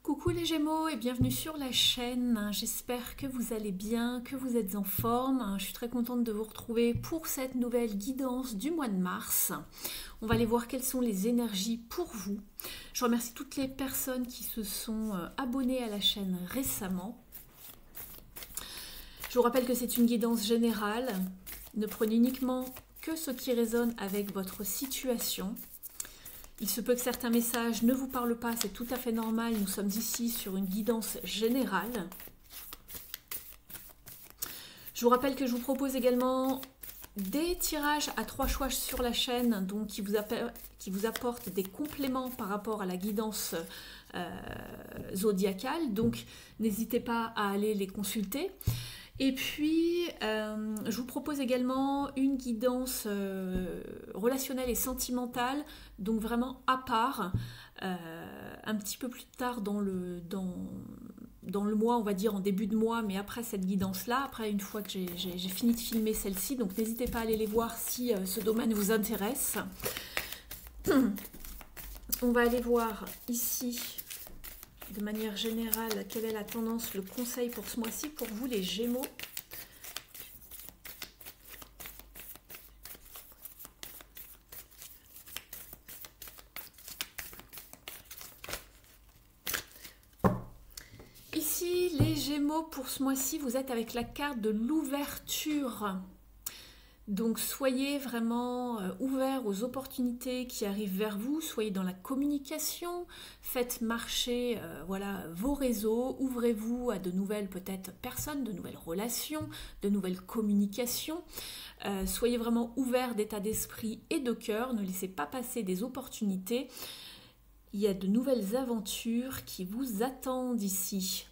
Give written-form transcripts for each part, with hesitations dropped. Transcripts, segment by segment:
Coucou les Gémeaux et bienvenue sur la chaîne. J'espère que vous allez bien, que vous êtes en forme. Je suis très contente de vous retrouver pour cette nouvelle guidance du mois de mars. On va aller voir quelles sont les énergies pour vous. Je remercie toutes les personnes qui se sont abonnées à la chaîne récemment. Je vous rappelle que c'est une guidance générale. Ne prenez uniquement que ce qui résonne avec votre situation. Il se peut que certains messages ne vous parlent pas, c'est tout à fait normal. Nous sommes ici sur une guidance générale. Je vous rappelle que je vous propose également des tirages à 3 choix sur la chaîne, donc qui vous apportent des compléments par rapport à la guidance zodiacale. Donc n'hésitez pas à aller les consulter. Et puis, je vous propose également une guidance relationnelle et sentimentale, donc vraiment à part, un petit peu plus tard dans le mois, on va dire en début de mois, mais après cette guidance-là, après une fois que j'ai fini de filmer celle-ci, donc n'hésitez pas à aller les voir si ce domaine vous intéresse. On va aller voir ici, de manière générale, quelle est la tendance, le conseil pour ce mois-ci pour vous les Gémeaux. Ici, les Gémeaux, pour ce mois-ci, vous êtes avec la carte de l'ouverture. Donc soyez vraiment ouverts aux opportunités qui arrivent vers vous, soyez dans la communication, faites marcher voilà, vos réseaux, ouvrez-vous à de nouvelles peut-être personnes, de nouvelles relations, de nouvelles communications. Soyez vraiment ouverts d'état d'esprit et de cœur, ne laissez pas passer des opportunités. Il y a de nouvelles aventures qui vous attendent ici.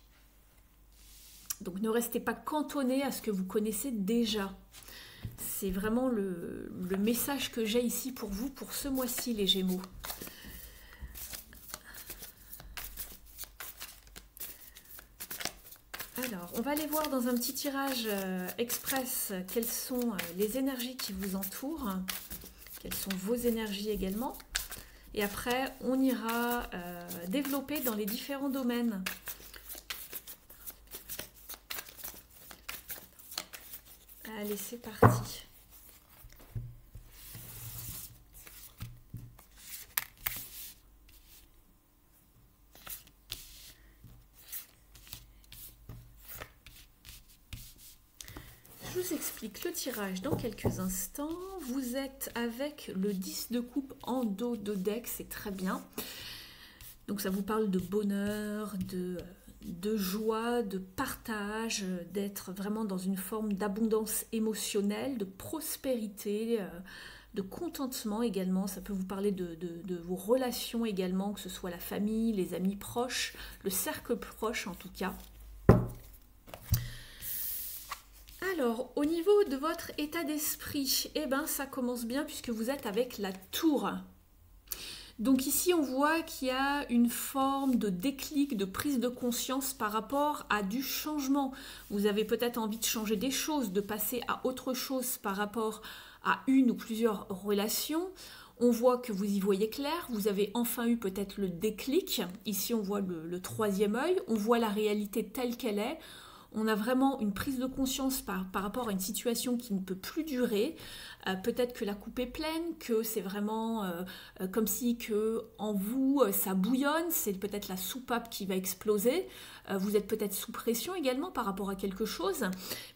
Donc ne restez pas cantonnés à ce que vous connaissez déjà. C'est vraiment le message que j'ai ici pour vous pour ce mois-ci, les Gémeaux. Alors, on va aller voir dans un petit tirage express quelles sont les énergies qui vous entourent, quelles sont vos énergies également. Et après, on ira développer dans les différents domaines. Allez, c'est parti. Je vous explique le tirage dans quelques instants. Vous êtes avec le 10 de coupe en dos de deck, c'est très bien. Donc ça vous parle de bonheur, de joie, de partage, d'être vraiment dans une forme d'abondance émotionnelle, de prospérité, de contentement également. Ça peut vous parler de vos relations également, que ce soit la famille, les amis proches, le cercle proche en tout cas. Alors, au niveau de votre état d'esprit, eh ben, ça commence bien puisque vous êtes avec la tour. Donc ici, on voit qu'il y a une forme de déclic, de prise de conscience par rapport à du changement. Vous avez peut-être envie de changer des choses, de passer à autre chose par rapport à une ou plusieurs relations. On voit que vous y voyez clair, vous avez enfin eu peut-être le déclic. Ici, on voit le troisième œil, on voit la réalité telle qu'elle est. On a vraiment une prise de conscience par rapport à une situation qui ne peut plus durer. Peut-être que la coupe est pleine, que c'est vraiment comme si que en vous ça bouillonne, c'est peut-être la soupape qui va exploser. Vous êtes peut-être sous pression également par rapport à quelque chose,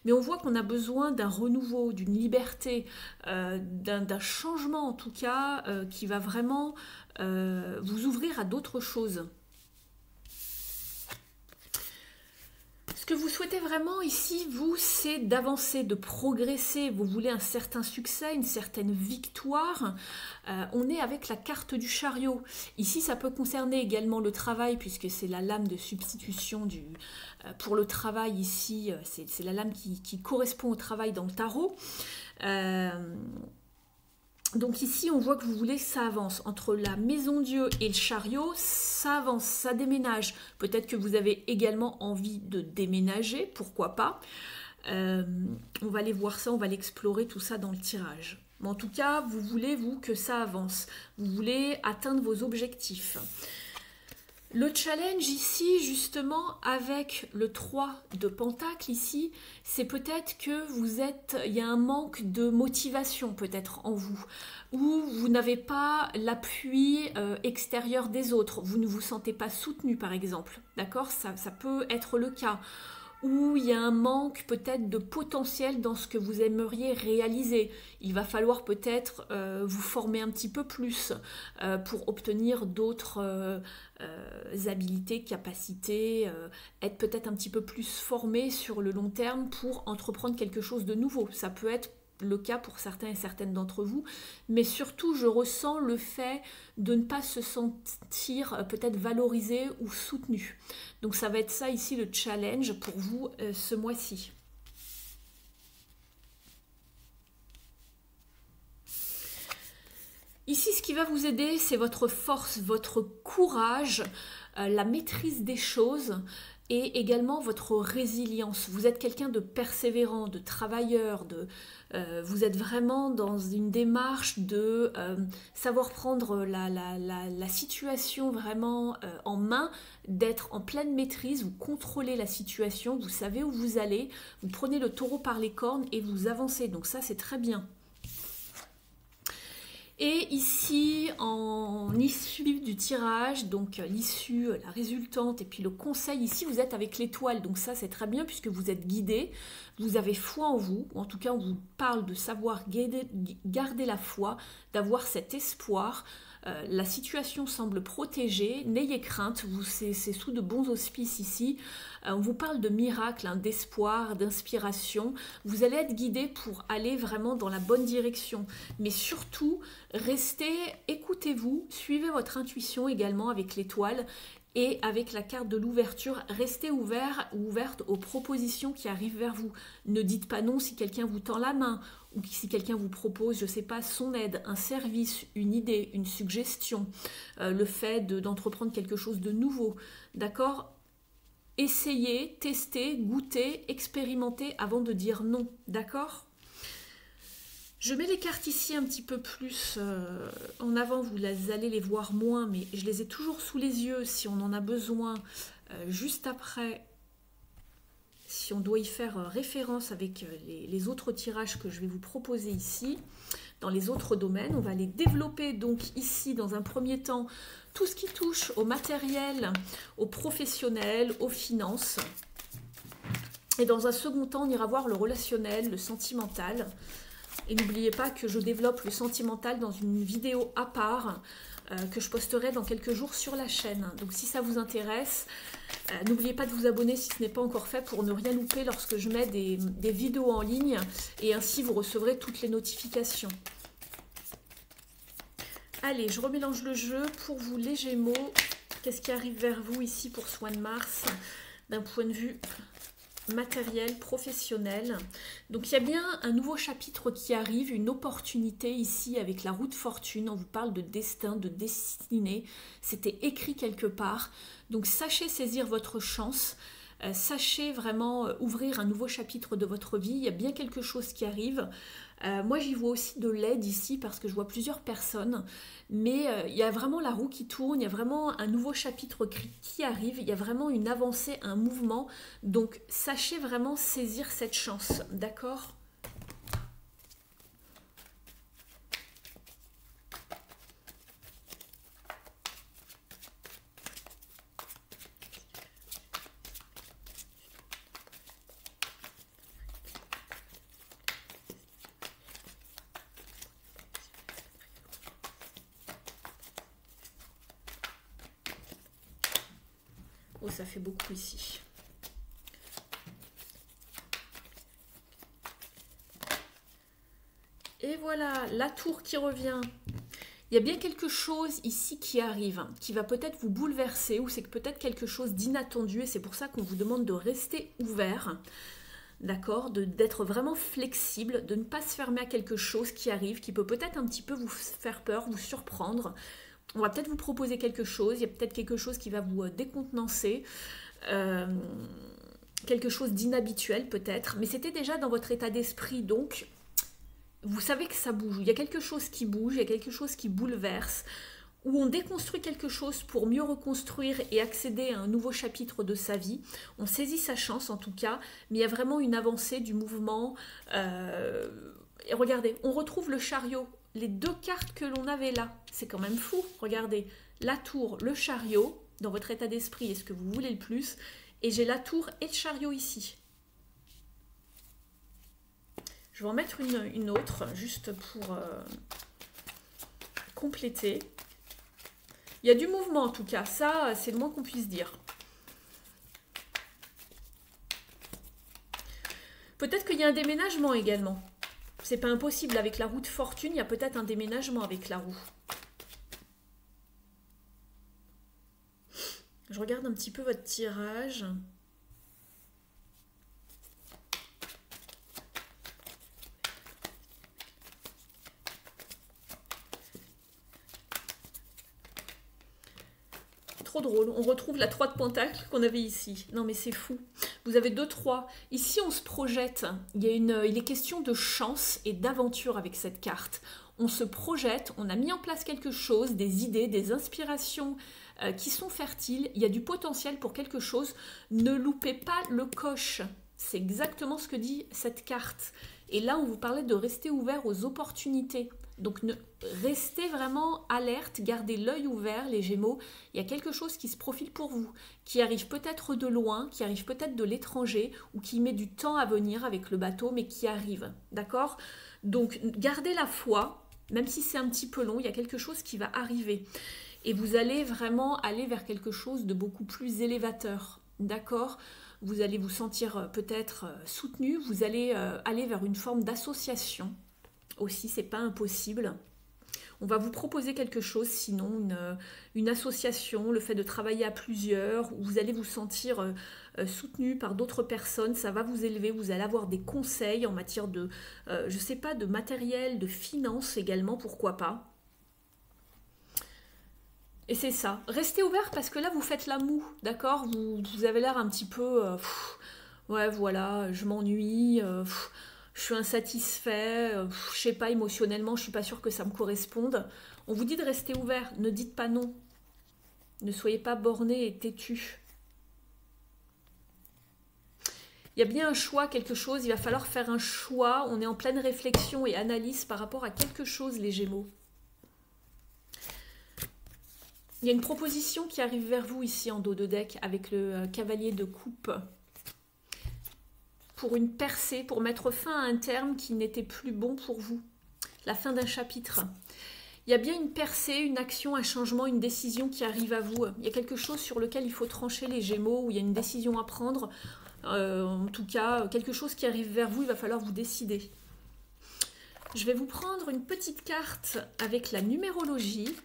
mais on voit qu'on a besoin d'un renouveau, d'une liberté, d'un changement en tout cas qui va vraiment vous ouvrir à d'autres choses. Ce que vous souhaitez vraiment ici, vous, c'est d'avancer, de progresser. Vous voulez un certain succès, une certaine victoire. On est avec la carte du chariot. Ici, ça peut concerner également le travail, puisque c'est la lame de substitution pour le travail ici. C'est la lame qui correspond au travail dans le tarot. Donc ici, on voit que vous voulez que ça avance. Entre la maison Dieu et le chariot, ça avance, ça déménage. Peut-être que vous avez également envie de déménager, pourquoi pas. On va aller voir ça, on va l'explorer tout ça dans le tirage. Mais en tout cas, vous voulez, vous, que ça avance. Vous voulez atteindre vos objectifs. Le challenge ici, justement, avec le 3 de Pentacle ici, c'est peut-être que il y a un manque de motivation peut-être en vous, ou vous n'avez pas l'appui extérieur des autres, vous ne vous sentez pas soutenu par exemple, d'accord, ça peut être le cas. Où il y a un manque peut-être de potentiel dans ce que vous aimeriez réaliser. Il va falloir peut-être vous former un petit peu plus pour obtenir d'autres habilités, capacités, être peut-être un petit peu plus formé sur le long terme pour entreprendre quelque chose de nouveau. Ça peut être le cas pour certains et certaines d'entre vous, mais surtout je ressens le fait de ne pas se sentir peut-être valorisé ou soutenu. Donc ça va être ça ici le challenge pour vous ce mois-ci. Ici, ce qui va vous aider, c'est votre force, votre courage, la maîtrise des choses et également votre résilience. Vous êtes quelqu'un de persévérant, de travailleur, vous êtes vraiment dans une démarche de savoir prendre la situation vraiment en main, d'être en pleine maîtrise, vous contrôlez la situation, vous savez où vous allez, vous prenez le taureau par les cornes et vous avancez. Donc ça, c'est très bien. Et ici, en issue du tirage, donc l'issue, la résultante et puis le conseil, ici vous êtes avec l'étoile, donc ça c'est très bien puisque vous êtes guidé, vous avez foi en vous, ou en tout cas on vous parle de savoir garder la foi, d'avoir cet espoir. La situation semble protégée, n'ayez crainte, c'est sous de bons auspices ici. On vous parle de miracles, hein, d'espoir, d'inspiration. Vous allez être guidé pour aller vraiment dans la bonne direction. Mais surtout, écoutez-vous, suivez votre intuition également avec l'étoile et avec la carte de l'ouverture. Restez ouvert ou ouverte aux propositions qui arrivent vers vous. Ne dites pas non si quelqu'un vous tend la main ou si quelqu'un vous propose, je ne sais pas, son aide, un service, une idée, une suggestion, le fait d'entreprendre quelque chose de nouveau. D'accord ? Essayez, testez, goûtez, expérimentez avant de dire non. D'accord ? Je mets les cartes ici un petit peu plus en avant, vous allez les voir moins, mais je les ai toujours sous les yeux si on en a besoin juste après. Si on doit y faire référence avec les autres tirages que je vais vous proposer ici, dans les autres domaines, on va les développer donc ici dans un premier temps, tout ce qui touche au matériel, au professionnel, aux finances. Et dans un second temps, on ira voir le relationnel, le sentimental. Et n'oubliez pas que je développe le sentimental dans une vidéo à part que je posterai dans quelques jours sur la chaîne. Donc si ça vous intéresse, n'oubliez pas de vous abonner si ce n'est pas encore fait pour ne rien louper lorsque je mets des vidéos en ligne et ainsi vous recevrez toutes les notifications. Allez, je remélange le jeu pour vous les Gémeaux. Qu'est-ce qui arrive vers vous ici pour ce mois de mars d'un point de vue matériel, professionnel. Donc il y a bien un nouveau chapitre qui arrive, une opportunité ici avec la roue de fortune. On vous parle de destin, de destinée. C'était écrit quelque part. Donc sachez saisir votre chance. Sachez vraiment ouvrir un nouveau chapitre de votre vie. Il y a bien quelque chose qui arrive. Moi, j'y vois aussi de l'aide ici parce que je vois plusieurs personnes. Mais il y a vraiment la roue qui tourne. Il y a vraiment un nouveau chapitre qui arrive. Il y a vraiment une avancée, un mouvement. Donc, sachez vraiment saisir cette chance. D'accord ? Oh, ça fait beaucoup ici. Et voilà, la tour qui revient. Il y a bien quelque chose ici qui arrive, qui va peut-être vous bouleverser, ou c'est peut-être quelque chose d'inattendu, et c'est pour ça qu'on vous demande de rester ouvert, d'accord, d'être vraiment flexible, de ne pas se fermer à quelque chose qui arrive, qui peut peut-être un petit peu vous faire peur, vous surprendre. On va peut-être vous proposer quelque chose, il y a peut-être quelque chose qui va vous décontenancer, quelque chose d'inhabituel peut-être, mais c'était déjà dans votre état d'esprit, donc vous savez que ça bouge, il y a quelque chose qui bouge, il y a quelque chose qui bouleverse, où on déconstruit quelque chose pour mieux reconstruire et accéder à un nouveau chapitre de sa vie. On saisit sa chance en tout cas, mais il y a vraiment une avancée du mouvement. Et regardez, on retrouve le chariot, les deux cartes que l'on avait là. C'est quand même fou, regardez. La tour, le chariot, dans votre état d'esprit, est-ce que vous voulez le plus? Et j'ai la tour et le chariot ici. Je vais en mettre une autre, juste pour compléter. Il y a du mouvement en tout cas, ça c'est le moins qu'on puisse dire. Peut-être qu'il y a un déménagement également. C'est pas impossible, avec la roue de fortune, il y a peut-être un déménagement avec la roue. Je regarde un petit peu votre tirage. Trop drôle, on retrouve la 3 de pentacle qu'on avait ici. Non mais c'est fou. Vous avez 2 3. Ici on se projette. Il est question de chance et d'aventure avec cette carte. On se projette, on a mis en place quelque chose, des idées, des inspirations qui sont fertiles. Il y a du potentiel pour quelque chose. Ne loupez pas le coche. C'est exactement ce que dit cette carte. Et là, on vous parlait de rester ouvert aux opportunités. Donc, restez vraiment alerte, gardez l'œil ouvert, les Gémeaux. Il y a quelque chose qui se profile pour vous, qui arrive peut-être de loin, qui arrive peut-être de l'étranger, ou qui met du temps à venir avec le bateau, mais qui arrive. D'accord? Donc, gardez la foi, même si c'est un petit peu long, il y a quelque chose qui va arriver. Et vous allez vraiment aller vers quelque chose de beaucoup plus élévateur. D'accord? Vous allez vous sentir peut-être soutenu, vous allez aller vers une forme d'association. Aussi, c'est pas impossible. On va vous proposer quelque chose, sinon une association, le fait de travailler à plusieurs, où vous allez vous sentir soutenu par d'autres personnes, ça va vous élever, vous allez avoir des conseils en matière de, je sais pas, de matériel, de finances également, pourquoi pas. Et c'est ça. Restez ouvert parce que là, vous faites la moue, d'accord? Vous avez l'air un petit peu... ouais, voilà, je m'ennuie, je suis insatisfait, je sais pas, émotionnellement, je suis pas sûre que ça me corresponde. On vous dit de rester ouvert, ne dites pas non. Ne soyez pas borné et têtu. Il y a bien un choix, quelque chose, il va falloir faire un choix. On est en pleine réflexion et analyse par rapport à quelque chose, les Gémeaux. Il y a une proposition qui arrive vers vous ici en dos de deck avec le cavalier de coupe. Pour une percée, pour mettre fin à un terme qui n'était plus bon pour vous. La fin d'un chapitre. Il y a bien une percée, une action, un changement, une décision qui arrive à vous. Il y a quelque chose sur lequel il faut trancher les Gémeaux, où il y a une décision à prendre. En tout cas, quelque chose qui arrive vers vous, il va falloir vous décider. Je vais vous prendre une petite carte avec la numérologie.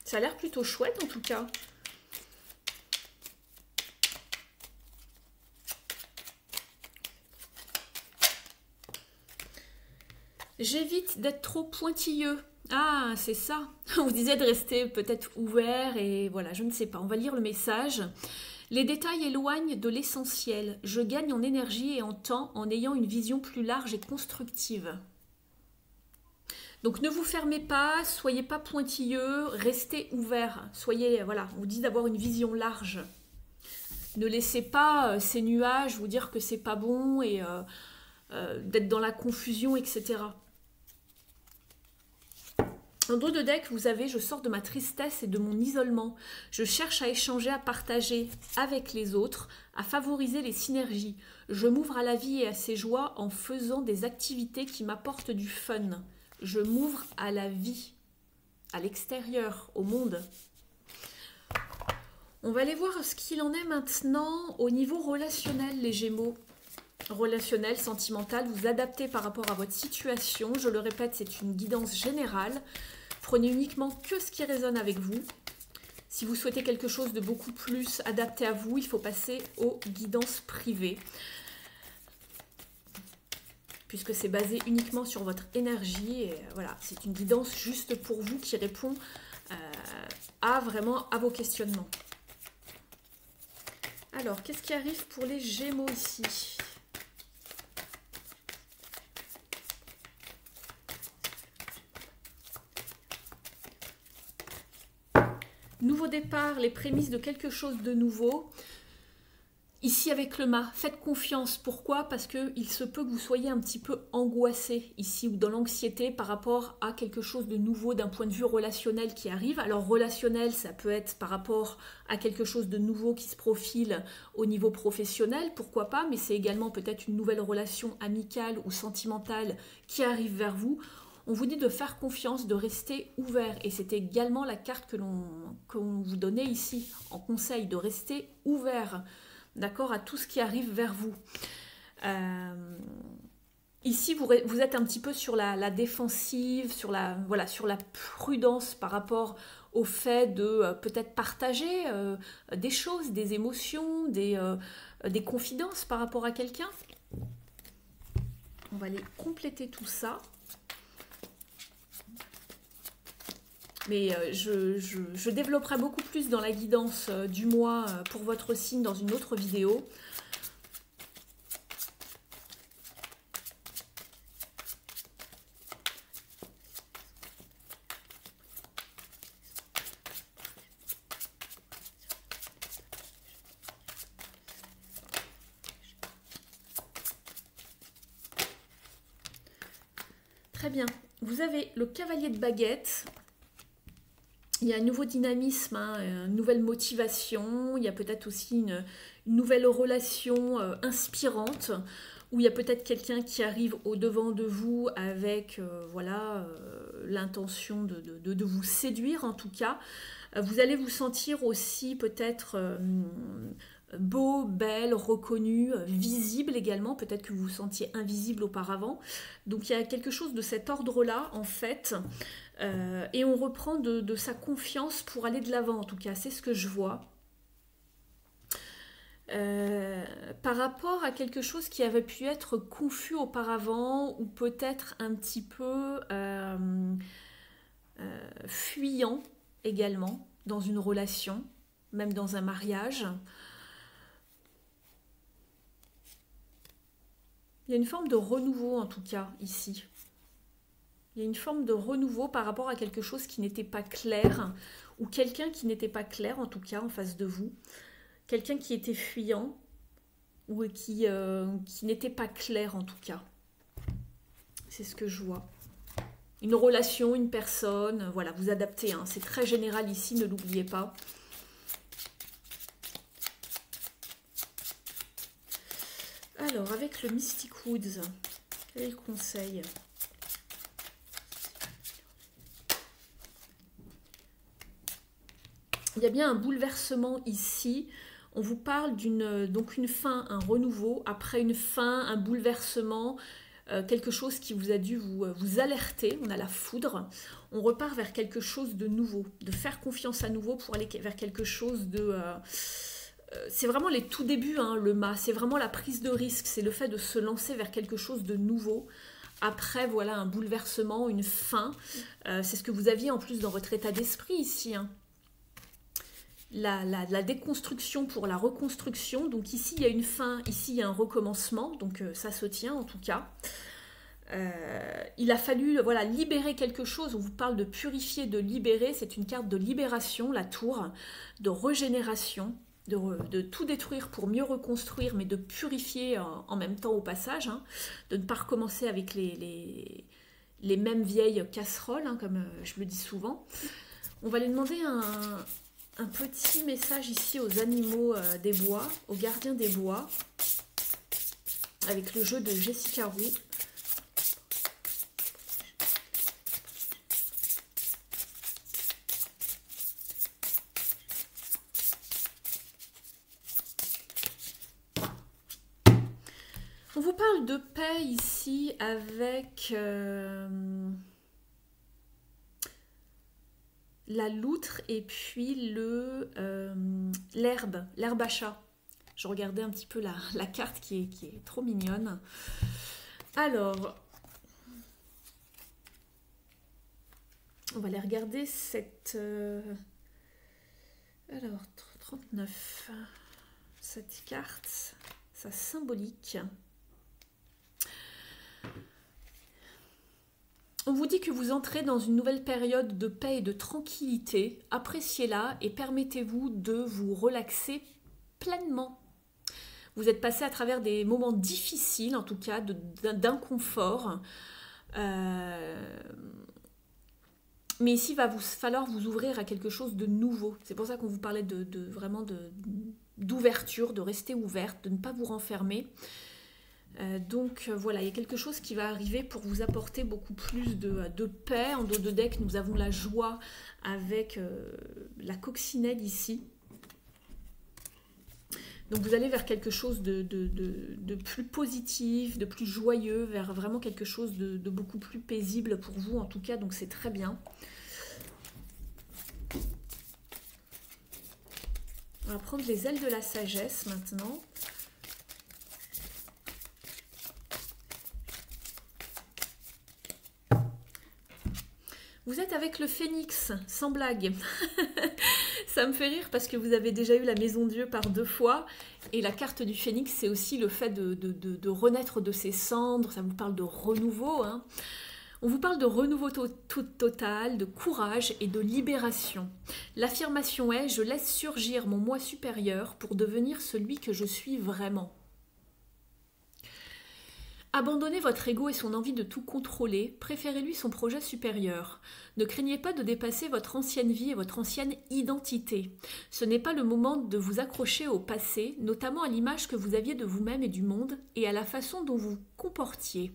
Ça a l'air plutôt chouette en tout cas. J'évite d'être trop pointilleux. Ah, c'est ça. On vous disait de rester peut-être ouvert et voilà, je ne sais pas. On va lire le message. Les détails éloignent de l'essentiel. Je gagne en énergie et en temps en ayant une vision plus large et constructive. Donc ne vous fermez pas, soyez pas pointilleux, restez ouvert. Soyez, voilà, on vous dit d'avoir une vision large. Ne laissez pas ces nuages vous dire que c'est pas bon et d'être dans la confusion, etc. En dos de deck, vous avez « Je sors de ma tristesse et de mon isolement. Je cherche à échanger, à partager avec les autres, à favoriser les synergies. Je m'ouvre à la vie et à ses joies en faisant des activités qui m'apportent du fun. Je m'ouvre à la vie, à l'extérieur, au monde. » On va aller voir ce qu'il en est maintenant au niveau relationnel, les Gémeaux. Relationnel, sentimental, vous adaptez par rapport à votre situation. Je le répète, c'est une guidance générale. Prenez uniquement que ce qui résonne avec vous. Si vous souhaitez quelque chose de beaucoup plus adapté à vous, il faut passer aux guidances privées. Puisque c'est basé uniquement sur votre énergie. Et voilà, c'est une guidance juste pour vous qui répond vraiment à vos questionnements. Alors, qu'est-ce qui arrive pour les Gémeaux ici ? Nouveau départ, les prémices de quelque chose de nouveau. Ici avec le mât, faites confiance. Pourquoi? Parce qu'il se peut que vous soyez un petit peu angoissé ici ou dans l'anxiété par rapport à quelque chose de nouveau d'un point de vue relationnel qui arrive. Alors relationnel, ça peut être par rapport à quelque chose de nouveau qui se profile au niveau professionnel, pourquoi pas, mais c'est également peut-être une nouvelle relation amicale ou sentimentale qui arrive vers vous. On vous dit de faire confiance, de rester ouvert. Et c'est également la carte qu'on vous donnait ici en conseil, de rester ouvert. D'accord, à tout ce qui arrive vers vous. Ici, vous êtes un petit peu sur la défensive, sur la prudence par rapport au fait de peut-être partager des choses, des émotions, des confidences par rapport à quelqu'un. On va aller compléter tout ça. Mais je développerai beaucoup plus dans la guidance du mois pour votre signe dans une autre vidéo. Très bien. Vous avez le cavalier de baguette. Il y a un nouveau dynamisme, hein, une nouvelle motivation, il y a peut-être aussi une nouvelle relation inspirante, où il y a peut-être quelqu'un qui arrive au-devant de vous avec l'intention de vous séduire en tout cas. Vous allez vous sentir aussi peut-être beau, belle, reconnu, visible également, peut-être que vous vous sentiez invisible auparavant. Donc il y a quelque chose de cet ordre-là en fait. Et on reprend de sa confiance pour aller de l'avant, en tout cas, c'est ce que je vois. Par rapport à quelque chose qui avait pu être confus auparavant, ou peut-être un petit peu fuyant également, dans une relation, même dans un mariage. Il y a une forme de renouveau, en tout cas, ici. Il y a une forme de renouveau par rapport à quelque chose qui n'était pas clair, ou quelqu'un qui n'était pas clair, en tout cas, en face de vous. Quelqu'un qui était fuyant, ou qui n'était pas clair, en tout cas. C'est ce que je vois. Une relation, une personne, voilà, vous adaptez. Hein. C'est très général ici, ne l'oubliez pas. Alors, avec le Mystic Woods, quel est le conseil ? Il y a bien un bouleversement ici. On vous parle donc une fin, un renouveau. Après une fin, un bouleversement, quelque chose qui vous a dû vous alerter. On a la foudre. On repart vers quelque chose de nouveau, de faire confiance à nouveau pour aller vers quelque chose de... c'est vraiment les tout débuts, hein, le mât. C'est vraiment la prise de risque. C'est le fait de se lancer vers quelque chose de nouveau. Après, voilà, un bouleversement, une fin. C'est ce que vous aviez en plus dans votre état d'esprit ici, hein. La déconstruction pour la reconstruction. Donc ici, il y a une fin, ici, il y a un recommencement. Donc ça se tient en tout cas. Il a fallu libérer quelque chose. On vous parle de purifier, de libérer. C'est une carte de libération, la tour, de régénération, de tout détruire pour mieux reconstruire, mais de purifier en même temps au passage. Hein, de ne pas recommencer avec les mêmes vieilles casseroles, hein, comme je le dis souvent. On va aller demander un petit message ici aux animaux des bois, aux gardiens des bois, avec le jeu de Jessica Roux. On vous parle de paix ici avec la loutre et puis l'herbe à chat. Je regardais un petit peu la carte qui est trop mignonne. Alors, on va aller regarder cette... alors, 39. Cette carte, sa symbolique. On vous dit que vous entrez dans une nouvelle période de paix et de tranquillité. Appréciez-la et permettez-vous de vous relaxer pleinement. Vous êtes passé à travers des moments difficiles, en tout cas, d'inconfort. Mais ici, il va vous falloir vous ouvrir à quelque chose de nouveau. C'est pour ça qu'on vous parlait vraiment d'ouverture, de rester ouverte, de ne pas vous renfermer. Donc voilà, il y a quelque chose qui va arriver pour vous apporter beaucoup plus de paix. En dos de deck, nous avons la joie avec la coccinelle ici. Donc vous allez vers quelque chose de plus positif, de plus joyeux, vers vraiment quelque chose de beaucoup plus paisible pour vous en tout cas, donc c'est très bien. On va prendre les ailes de la sagesse maintenant. Vous êtes avec le phénix, sans blague. Ça me fait rire parce que vous avez déjà eu la maison Dieu par 2 fois. Et la carte du phénix, c'est aussi le fait de renaître de ses cendres. Ça vous parle de renouveau. Hein. On vous parle de renouveau total, de courage et de libération. L'affirmation est « Je laisse surgir mon moi supérieur pour devenir celui que je suis vraiment ». Abandonnez votre ego et son envie de tout contrôler, préférez-lui son projet supérieur. Ne craignez pas de dépasser votre ancienne vie et votre ancienne identité. Ce n'est pas le moment de vous accrocher au passé, notamment à l'image que vous aviez de vous-même et du monde, et à la façon dont vous vous comportiez.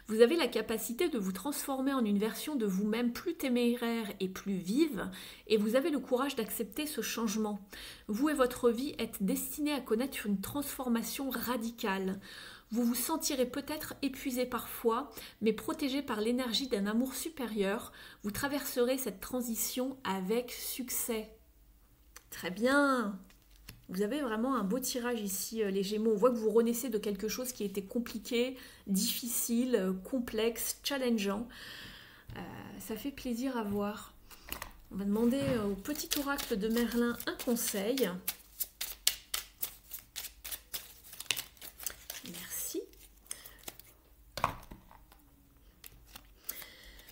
Vous avez la capacité de vous transformer en une version de vous-même plus téméraire et plus vive, et vous avez le courage d'accepter ce changement. Vous et votre vie êtes destinés à connaître une transformation radicale. Vous vous sentirez peut-être épuisé parfois, mais protégé par l'énergie d'un amour supérieur, vous traverserez cette transition avec succès. Très bien! Vous avez vraiment un beau tirage ici, les Gémeaux. On voit que vous renaissez de quelque chose qui était compliqué, difficile, complexe, challengeant. Ça fait plaisir à voir. On va demander au petit oracle de Merlin un conseil.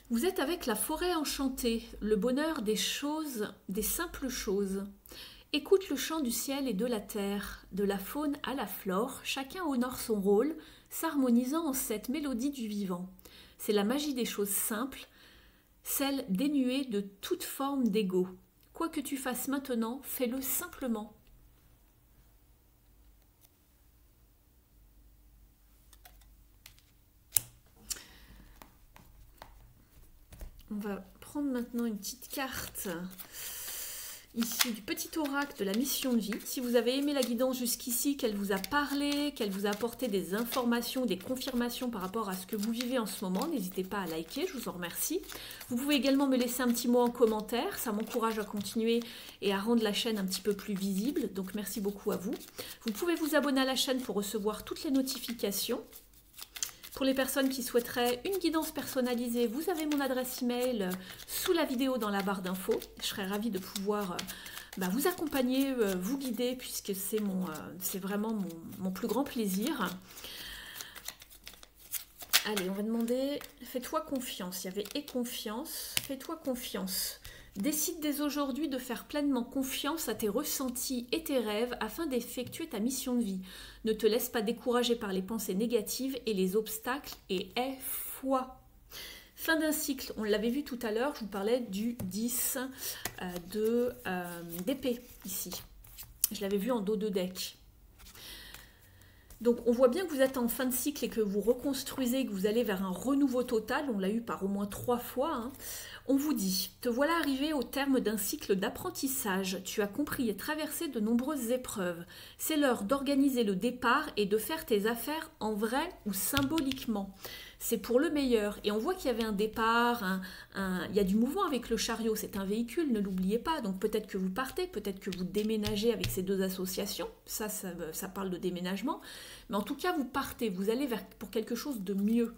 Vous êtes avec la forêt enchantée, le bonheur des choses, des simples choses. Écoute le chant du ciel et de la terre, de la faune à la flore, chacun honore son rôle, s'harmonisant en cette mélodie du vivant. C'est la magie des choses simples, celle dénuée de toute forme d'ego. Quoi que tu fasses maintenant, fais-le simplement. On va prendre maintenant une petite carte ici du petit oracle de la mission de vie. Si vous avez aimé la guidance jusqu'ici, qu'elle vous a parlé, qu'elle vous a apporté des informations, des confirmations par rapport à ce que vous vivez en ce moment, n'hésitez pas à liker, je vous en remercie. Vous pouvez également me laisser un petit mot en commentaire, ça m'encourage à continuer et à rendre la chaîne un petit peu plus visible, donc merci beaucoup à vous. Vous pouvez vous abonner à la chaîne pour recevoir toutes les notifications. Pour les personnes qui souhaiteraient une guidance personnalisée, vous avez mon adresse email sous la vidéo dans la barre d'infos. Je serais ravie de pouvoir vous accompagner, vous guider, puisque c'est vraiment mon plus grand plaisir. Allez, on va demander « Fais-toi confiance ». Il y avait « Et confiance ». « Fais-toi confiance ». Décide dès aujourd'hui de faire pleinement confiance à tes ressentis et tes rêves afin d'effectuer ta mission de vie. Ne te laisse pas décourager par les pensées négatives et les obstacles et aie foi. Fin d'un cycle, on l'avait vu tout à l'heure, je vous parlais du 10 d'épée ici. Je l'avais vu en dos de deck. Donc on voit bien que vous êtes en fin de cycle et que vous reconstruisez, que vous allez vers un renouveau total, on l'a eu par au moins 3 fois. Hein. On vous dit, te voilà arrivé au terme d'un cycle d'apprentissage, tu as compris et traversé de nombreuses épreuves. C'est l'heure d'organiser le départ et de faire tes affaires en vrai ou symboliquement. C'est pour le meilleur. Et on voit qu'il y avait un départ, il y a du mouvement avec le chariot, c'est un véhicule, ne l'oubliez pas. Donc peut-être que vous partez, peut-être que vous déménagez avec ces 2 associations, ça parle de déménagement. Mais en tout cas, vous partez, vous allez pour quelque chose de mieux.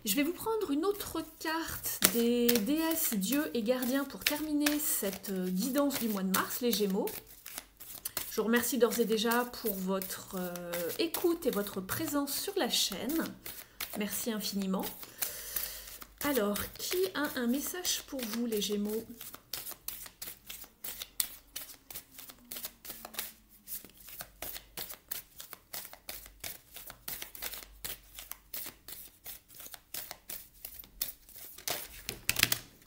Je vais vous prendre une autre carte des déesses, dieux et gardiens pour terminer cette guidance du mois de mars, les Gémeaux. Je vous remercie d'ores et déjà pour votre écoute et votre présence sur la chaîne. Merci infiniment. Alors, qui a un message pour vous, les Gémeaux?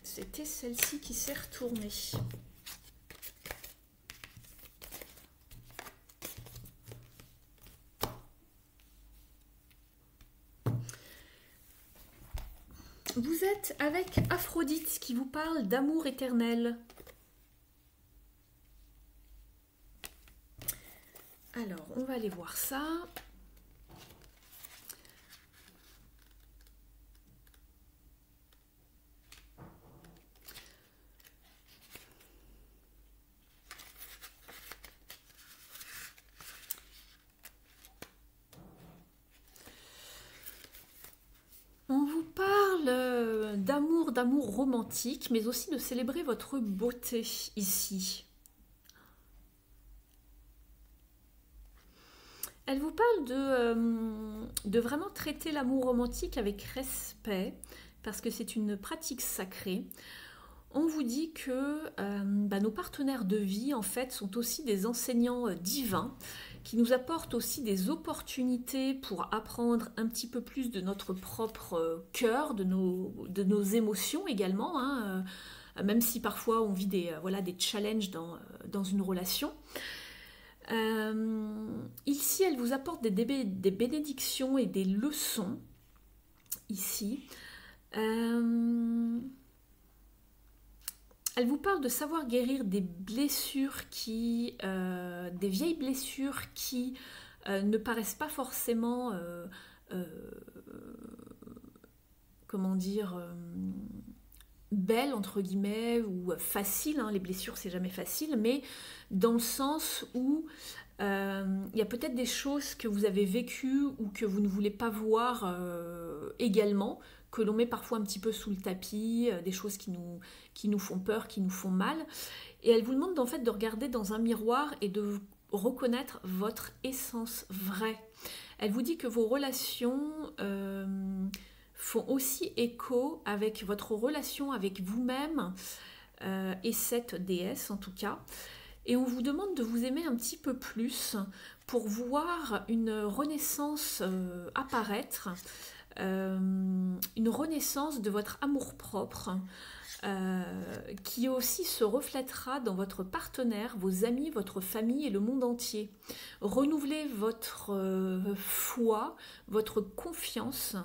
C'était celle-ci qui s'est retournée. Vous êtes avec Aphrodite qui vous parle d'amour éternel. Alors, on va aller voir ça. On vous parle d'amour romantique, mais aussi de célébrer votre beauté ici. Elle vous parle de vraiment traiter l'amour romantique avec respect, parce que c'est une pratique sacrée. On vous dit que nos partenaires de vie, en fait, sont aussi des enseignants divins, qui nous apportent aussi des opportunités pour apprendre un petit peu plus de notre propre cœur, de nos émotions également, hein, même si parfois on vit des challenges dans une relation. Ici, elle vous apporte des bénédictions et des leçons, ici. Elle vous parle de savoir guérir des blessures des vieilles blessures qui ne paraissent pas forcément, comment dire, belles entre guillemets ou faciles. Hein. Les blessures, c'est jamais facile, mais dans le sens où il y a peut-être des choses que vous avez vécues ou que vous ne voulez pas voir également, que l'on met parfois un petit peu sous le tapis, des choses qui nous font peur, qui nous font mal. Et elle vous demande en fait de regarder dans un miroir et de reconnaître votre essence vraie. Elle vous dit que vos relations font aussi écho avec votre relation avec vous-même et cette déesse en tout cas. Et on vous demande de vous aimer un petit peu plus pour voir une renaissance apparaître, une renaissance de votre amour-propre qui aussi se reflètera dans votre partenaire, vos amis, votre famille et le monde entier. Renouvelez votre foi, votre confiance,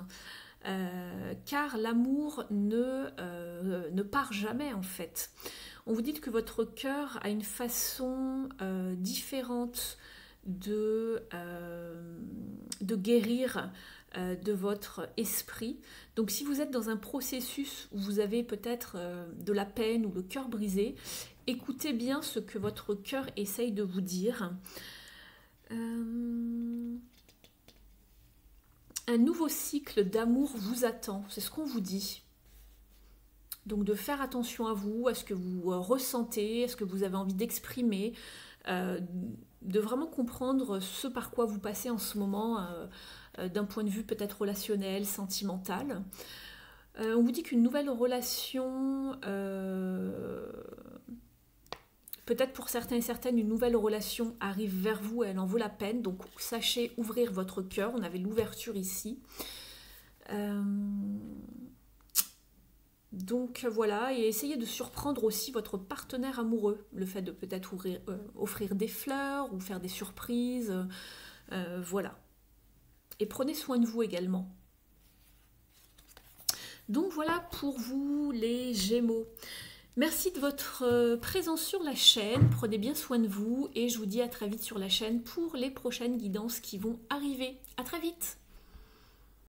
car l'amour ne part jamais en fait. On vous dit que votre cœur a une façon différente de guérir de votre esprit. Donc si vous êtes dans un processus où vous avez peut-être de la peine ou le cœur brisé, écoutez bien ce que votre cœur essaye de vous dire. Un nouveau cycle d'amour vous attend, c'est ce qu'on vous dit. Donc de faire attention à vous, à ce que vous ressentez, à ce que vous avez envie d'exprimer, de vraiment comprendre ce par quoi vous passez en ce moment, d'un point de vue peut-être relationnel, sentimental. On vous dit qu'une nouvelle relation, peut-être pour certains et certaines, une nouvelle relation arrive vers vous et elle en vaut la peine. Donc sachez ouvrir votre cœur, on avait l'ouverture ici. Donc voilà, et essayez de surprendre aussi votre partenaire amoureux. Le fait de peut-être offrir des fleurs ou faire des surprises. Voilà. Et prenez soin de vous également. Donc voilà pour vous les Gémeaux. Merci de votre présence sur la chaîne. Prenez bien soin de vous et je vous dis à très vite sur la chaîne pour les prochaines guidances qui vont arriver. À très vite.